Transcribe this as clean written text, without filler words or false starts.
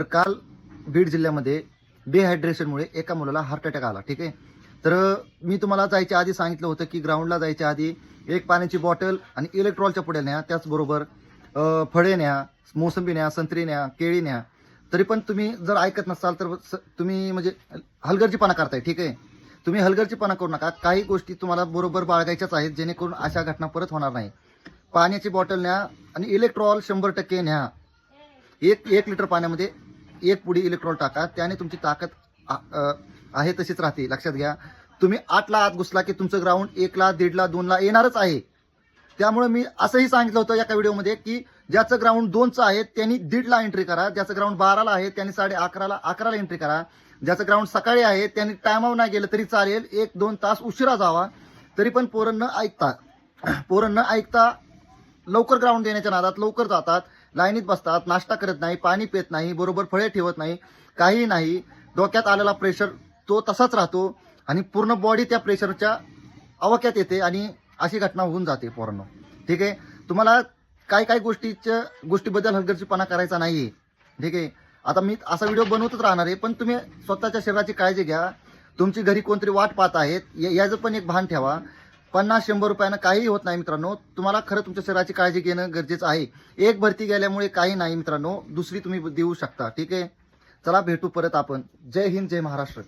तर काल बीड जिल्ह्यामध्ये डिहायड्रेशनमुळे एका मुलाला हार्ट अटॅक आला. ठीक आहे. तर मी तुम्हाला जायच्या आधी सांगितलं होतं की ग्राउंडला जायच्या आधी एक पाण्याची बॉटल आणि इलेक्ट्रॉलच्या पुड्या न्या, त्याचबरोबर फळे न्या, मोसंबी न्या, संत्री न्या, केळी न्या. तरी पण तुम्ही जर ऐकत नसाल तर तुम्ही म्हणजे हलगर्जीपणा करताय. ठीक आहे. तुम्ही हलगर्जीपणा करू नका. काही गोष्टी तुम्हाला बरोबर बाळगायच्याच आहेत जेणेकरून अशा घटना परत होणार नाही. पाण्याची बॉटल न्या आणि इलेक्ट्रॉल 100% न्या. एक लिटर पाण्यामध्ये एक पुडी इलेक्ट्रॉल टाका, त्याने तुमची ताकद आहे तशीच राहते. लक्षात घ्या. तुम्ही 8ला आत घुसला की तुमचं ग्राउंड 1ला, 1.5ला, 2ला येणारच आहे. त्यामुळे मी असंही सांगितलं होतं एका व्हिडिओमध्ये की ज्याचं ग्राउंड 2चं आहे त्यांनी 1.5ला एंट्री करा, ज्याचं ग्राउंड 12ला आहे त्यांनी 11:30ला एंट्री करा, ज्याचं ग्राउंड सकाळी आहे त्यांनी टायमावर नाही गेलं तरी चालेल, 1-2 तास उशिरा जावा. तरी पण पोरं न ऐकता लवकर ग्राउंड देण्याच्या नादात लवकर जातात, लाईनीत बसतात, नाश्ता करत नाही, पाणी पित नाही, बरोबर फळे ठेवत नाही, काही नाही. डोक्यात आलेला प्रेशर तो तसाच राहतो आणि पूर्ण बॉडी त्या प्रेशरच्या आवाक्यात येते आणि अशी घटना होऊन जाते पोरांनो. ठीक आहे. तुम्हाला काय गोष्टीबद्दल हलगर्जीपणा करायचा नाहीये. ठीक आहे. आता मी असा व्हिडिओ बनवतच राहणार आहे, पण तुम्ही स्वतःच्या शरीराची काळजी घ्या. तुमची घरी कोणतरी वाट पाहत आहेत याचं पण एक भान ठेवा. 50-100 रुपयानं काही होत नाही मित्रांनो. तुम्हाला खरं तुमच्या शरीराची काळजी घेणं गरजेचं आहे. एक भरती गेल्यामुळे काही नाही मित्रांनो, दुसरी तुम्ही देऊ शकता. ठीक आहे. चला भेटू परत आपण. जय हिंद, जय महाराष्ट्र.